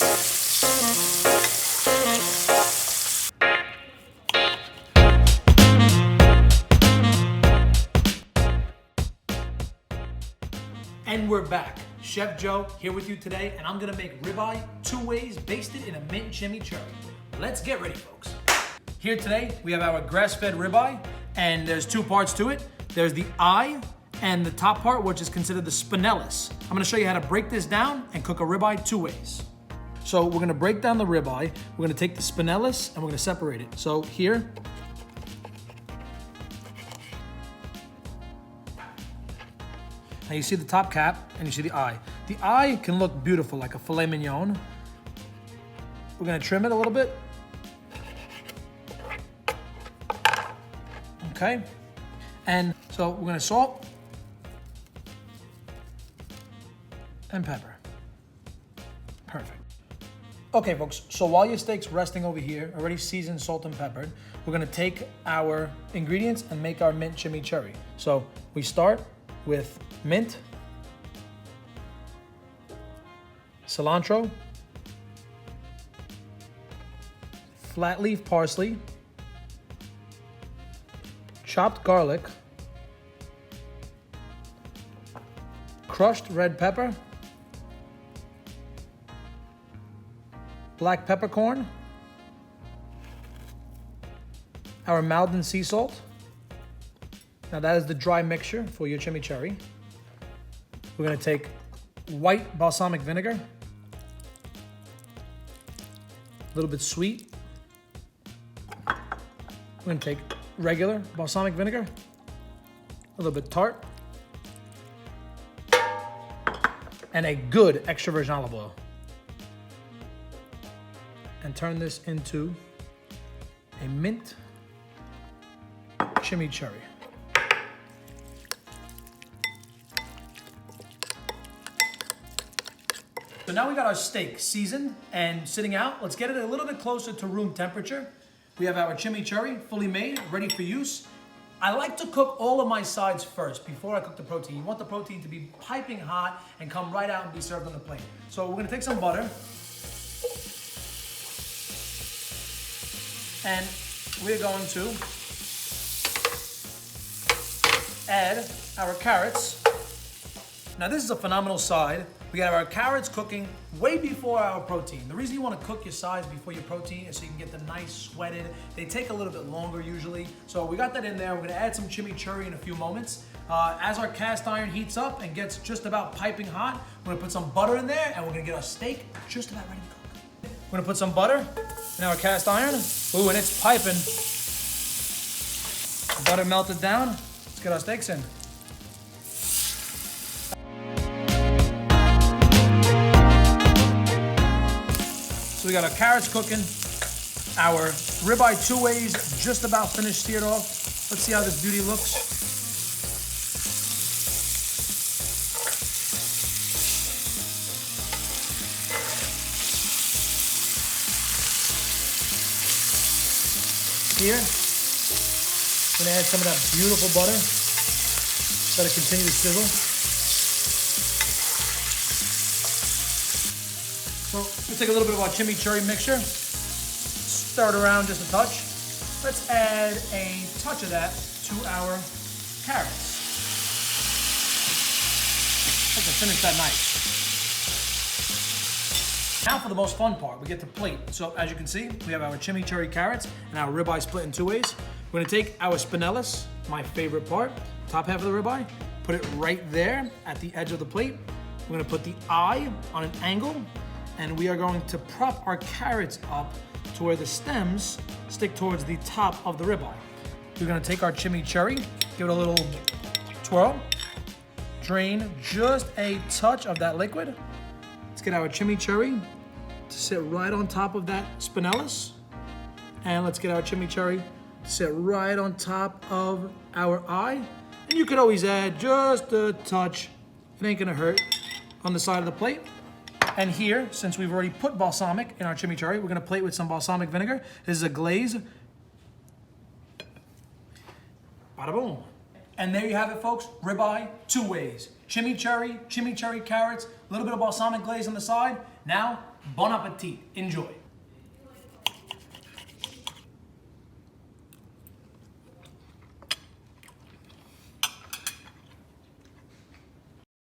And we're back. Chef Joe here with you today, and I'm gonna make ribeye 2 ways basted in a mint chimichurri. Let's get ready, folks. Here today, we have our grass-fed ribeye, and there's 2 parts to it. There's the eye and the top part, which is considered the spinellus. I'm gonna show you how to break this down and cook a ribeye 2 ways. So we're gonna break down the ribeye. We're gonna take the spinellus and we're gonna separate it. So here, now you see the top cap and you see the eye. The eye can look beautiful like a filet mignon. We're gonna trim it a little bit. Okay, and so we're gonna salt and pepper. Perfect. Okay, folks, so while your steak's resting over here, already seasoned, salt and peppered, we're gonna take our ingredients and make our mint chimichurri. So we start with mint, cilantro, flat leaf parsley, chopped garlic, crushed red pepper, black peppercorn, our Maldon sea salt. Now that is the dry mixture for your chimichurri. We're gonna take white balsamic vinegar, a little bit sweet. We're gonna take regular balsamic vinegar, a little bit tart, and a good extra virgin olive oil. And turn this into a mint chimichurri. So now we got our steak seasoned and sitting out. Let's get it a little bit closer to room temperature. We have our chimichurri fully made, ready for use. I like to cook all of my sides first before I cook the protein. You want the protein to be piping hot and come right out and be served on the plate. So we're gonna take some butter. And we're going to add our carrots. Now this is a phenomenal side. We got our carrots cooking way before our protein. The reason you want to cook your sides before your protein is so you can get the nice sweated. They take a little bit longer usually. So we got that in there. We're gonna add some chimichurri in a few moments. As our cast iron heats up and gets just about piping hot, we're gonna put some butter in there and we're gonna get our steak just about ready to cook. We're gonna put some butter in our cast iron. Ooh, and it's piping. The butter melted down. Let's get our steaks in. So we got our carrots cooking, our ribeye 2 ways just about finished seared off. Let's see how this beauty looks. Here, I'm gonna add some of that beautiful butter. Let it continue to sizzle. So we'll take a little bit of our chimichurri mixture, stir it around just a touch. Let's add a touch of that to our carrots. Let's finish that nice. Now for the most fun part, we get to plate. So as you can see, we have our chimichurri carrots and our ribeye split in 2 ways. We're gonna take our spinellus, my favorite part, top half of the ribeye, put it right there at the edge of the plate. We're gonna put the eye on an angle, and we are going to prop our carrots up to where the stems stick towards the top of the ribeye. We're gonna take our chimichurri, give it a little twirl, drain just a touch of that liquid. Let's get our chimichurri to sit right on top of that spinellus. And let's get our chimichurri to sit right on top of our eye. And you could always add just a touch, it ain't gonna hurt, on the side of the plate. And here, since we've already put balsamic in our chimichurri, we're gonna plate with some balsamic vinegar. This is a glaze. Bada boom. And there you have it, folks. Ribeye 2 ways. Chimichurri carrots, a little bit of balsamic glaze on the side. Now, Bon appetit. Enjoy.